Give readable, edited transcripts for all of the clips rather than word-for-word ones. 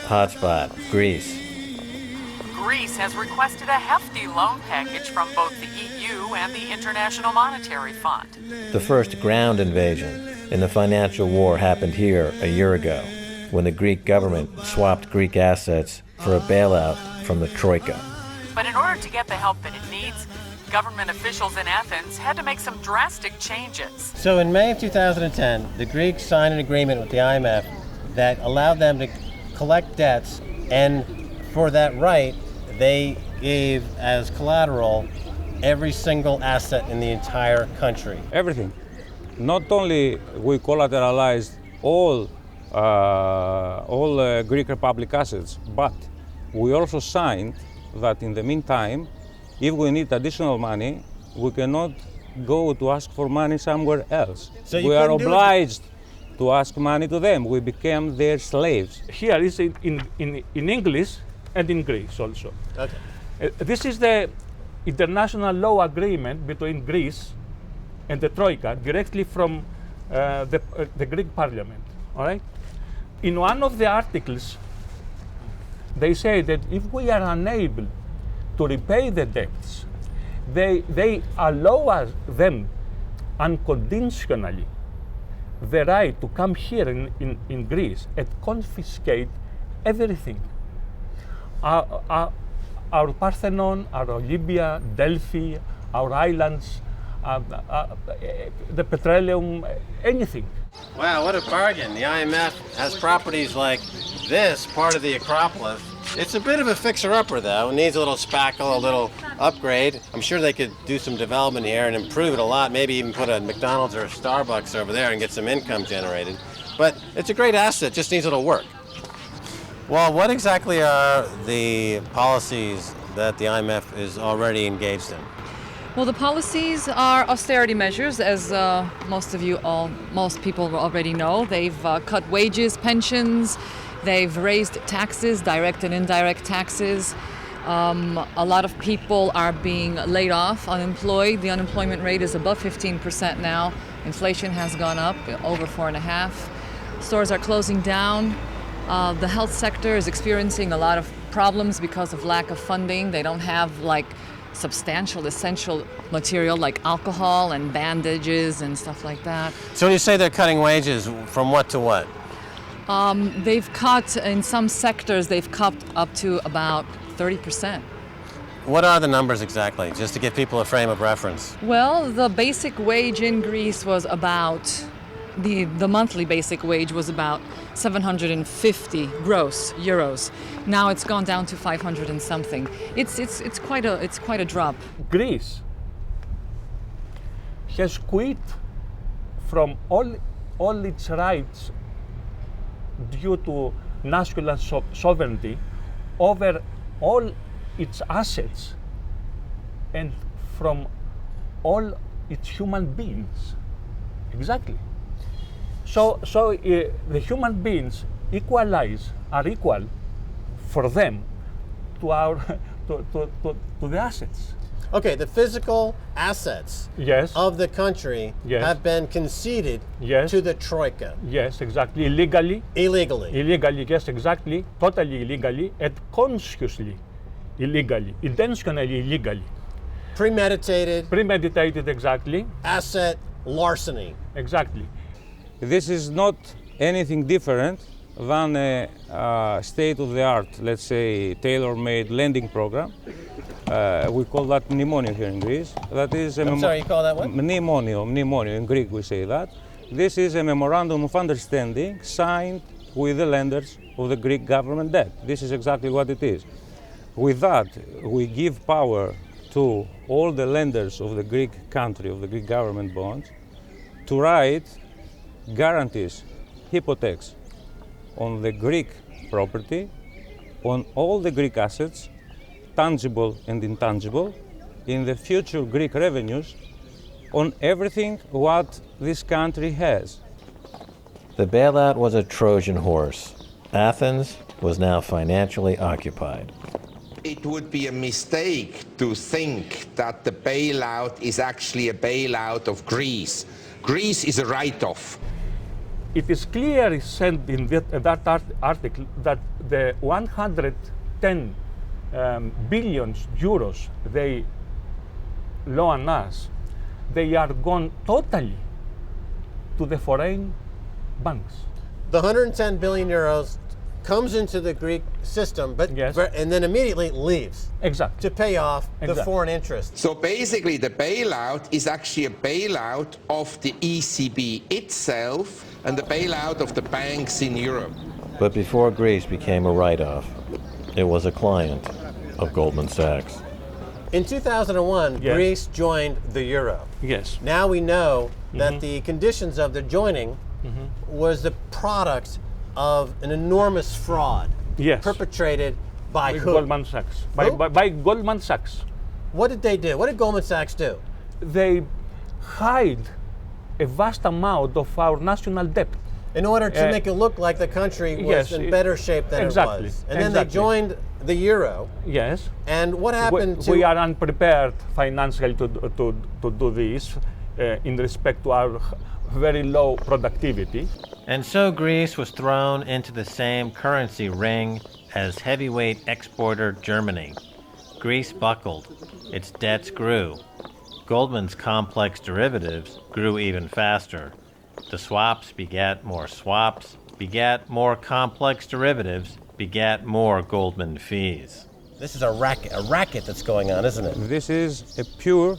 Hotspot, Greece. Greece has requested a hefty loan package from both the EU and the International Monetary Fund. The first ground invasion in the financial war happened here a year ago, when the Greek government swapped Greek assets for a bailout from the Troika. But in order to get the help that it needs, government officials in Athens had to make some drastic changes. So in May of 2010, the Greeks signed an agreement with the IMF that allowed them to collect debts, and for that right, they gave as collateral every single asset in the entire country. Everything. Not only we collateralized all Greek Republic assets, but we also signed that in the meantime, if we need additional money, we cannot go to ask for money somewhere else. So we are obliged to ask money to them. We became their slaves. Here is in English and in Greece also. Okay. This is the international law agreement between Greece and the Troika, directly from the Greek parliament, all right? In one of the articles, they say that if we are unable to repay the debts, they allow them unconditionally the right to come here in Greece and confiscate everything. Our Parthenon, our Olympia, Delphi, our islands, the petroleum, anything. Wow, what a bargain. The IMF has properties like this, part of the Acropolis. It's a bit of a fixer-upper, though. It needs a little spackle, a little upgrade. I'm sure they could do some development here and improve it a lot, maybe even put a McDonald's or a Starbucks over there and get some income generated. But it's a great asset, just needs a little work. Well, what exactly are the policies that the IMF is already engaged in? Well, the policies are austerity measures, as most people already know. They've cut wages, pensions. They've raised taxes, direct and indirect taxes. A lot of people are being laid off, unemployed. The unemployment rate is above 15% now. Inflation has gone up over 4.5%. Stores are closing down. The health sector is experiencing a lot of problems because of lack of funding. They don't have substantial essential material like alcohol and bandages and stuff like that. So when you say they're cutting wages, from what to what? They've cut, in some sectors, they've cut up to about 30%. What are the numbers exactly, just to give people a frame of reference? Well, the basic wage in Greece was about, the monthly basic wage was about 750 gross euros. Now it's gone down to 500 and something. It's quite a drop. Greece has quit from all its rights due to national sovereignty over all its assets and from all its human beings. Exactly. So the human beings are equal for them to our to the assets. Okay, the physical assets of the country have been conceded to the Troika. Yes, exactly. Illegally, yes, exactly. Totally illegally and consciously illegally, intentionally illegally. Premeditated, exactly. Asset larceny. Exactly. This is not anything different than a state-of-the-art, let's say, tailor-made lending program. We call that mnemonio here in Greece. That is I'm sorry, you call that what? Mnemonio, in Greek we say that. This is a memorandum of understanding signed with the lenders of the Greek government debt. This is exactly what it is. With that, we give power to all the lenders of the Greek country, of the Greek government bonds, to write guarantees, hypothecs on the Greek property, on all the Greek assets, tangible and intangible, in the future Greek revenues, on everything what this country has. The bailout was a Trojan horse. Athens was now financially occupied. It would be a mistake to think that the bailout is actually a bailout of Greece. Greece is a write-off. it is clearly said in that article that the 110 billion euros they loan us, they are gone totally to the foreign banks. The 110 billion euros comes into the Greek system, but Yes. and then immediately leaves Exactly. to pay off the Exactly. foreign interest. So basically, the bailout is actually a bailout of the ECB itself and the bailout of the banks in Europe. But before Greece became a write-off, it was a client of Goldman Sachs. In 2001, Yes. Greece joined the euro. Yes. Now we know that the conditions of their joining was the product of an enormous fraud Yes. perpetrated by By who? Goldman Sachs. Who? By Goldman Sachs. What did they do? What did Goldman Sachs do? They hide a vast amount of our national debt. In order to make it look like the country was yes, in better shape than exactly, it was. And then they exactly. joined the euro. Yes. And what happened to... We are unprepared financially to do this in respect to our very low productivity. And so Greece was thrown into the same currency ring as heavyweight exporter Germany. Greece buckled. Its debts grew. Goldman's complex derivatives grew even faster. The swaps begat more swaps, begat more complex derivatives, begat more Goldman fees. This is a racket that's going on, isn't it? This is a pure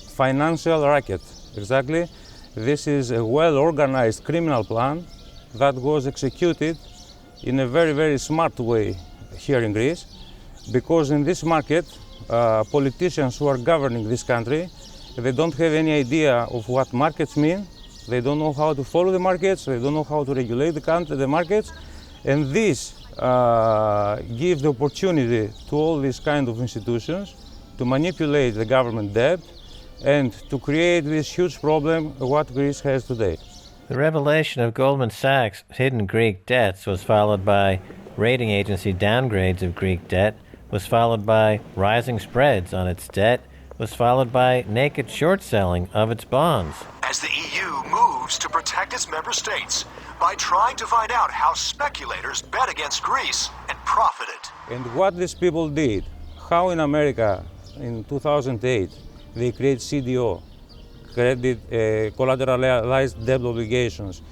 financial racket, exactly. This is a well-organized criminal plan that was executed in a very, very smart way here in Greece, because in this market, politicians who are governing this country, they don't have any idea of what markets mean. They don't know how to follow the markets. They don't know how to regulate the markets, and this gives the opportunity to all these kind of institutions to manipulate the government debt and to create this huge problem what Greece has today. The revelation of Goldman Sachs' hidden Greek debts was followed by rating agency downgrades of Greek debt, was followed by rising spreads on its debt, was followed by naked short selling of its bonds. As the EU moves to protect its member states by trying to find out how speculators bet against Greece and profited. And what these people did, how in America in 2008 they create CDO, collateralized debt obligations,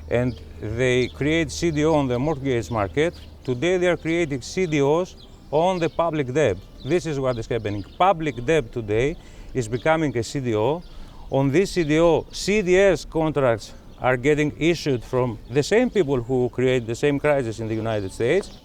and they create CDO on the mortgage market. Today they are creating CDOs on the public debt. This is what is happening. Public debt today is becoming a CDO. On this CDO, CDS contracts are getting issued from the same people who create the same crisis in the United States.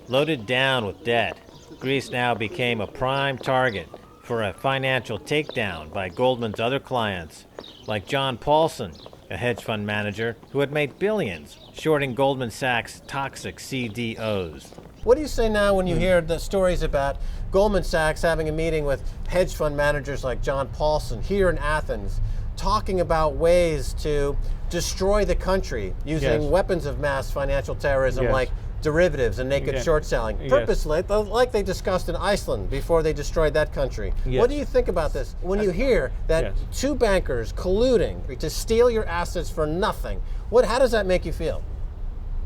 Loaded down with debt, Greece now became a prime target for a financial takedown by Goldman's other clients, like John Paulson, a hedge fund manager who had made billions shorting Goldman Sachs' toxic CDOs. What do you say now when you hear the stories about Goldman Sachs having a meeting with hedge fund managers like John Paulson here in Athens, talking about ways to destroy the country using Yes. weapons of mass financial terrorism Yes. like derivatives and naked Yes. short selling, Yes. purposely, like they discussed in Iceland before they destroyed that country. Yes. What do you think about this? When you hear that Yes. two bankers colluding to steal your assets for nothing, how does that make you feel?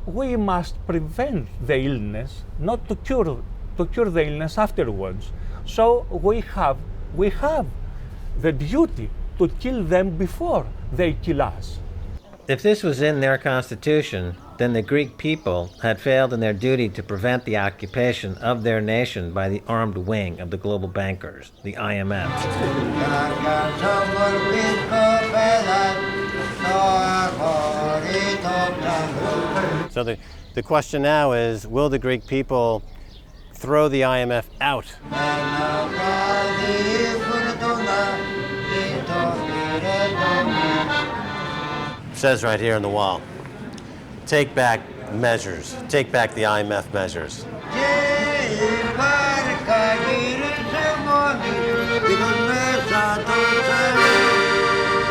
We must prevent the illness, not to cure the illness afterwards. So we have the duty to kill them before they kill us. If this was in their constitution, then the Greek people had failed in their duty to prevent the occupation of their nation by the armed wing of the global bankers, the IMF. So the question now is, will the Greek people throw the IMF out? It says right here on the wall, take back measures, take back the IMF measures.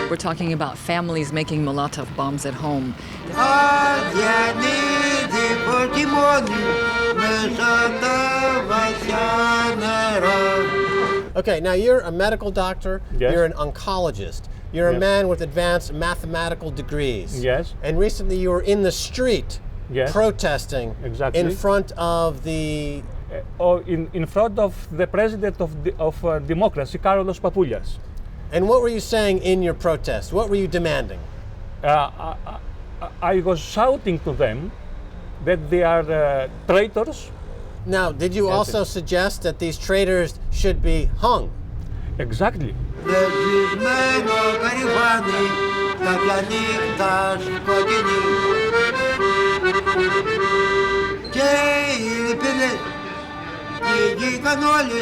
We're talking about families making Molotov bombs at home. Okay, now you're a medical doctor, Yes. you're an oncologist. You're a Yes. man with advanced mathematical degrees. Yes. And recently you were in the street Yes. protesting Exactly. in front of the... Or in front of the president of democracy, Carlos Papoulias. And what were you saying in your protest? What were you demanding? I was shouting to them that they are traitors. Now, did you also suggest that these traitors should be hung? Exactly. Δεσμευμένο περηφάνι, κάποια νύχτα σκοτεινή. Και οι λυπηδές βγήκαν όλοι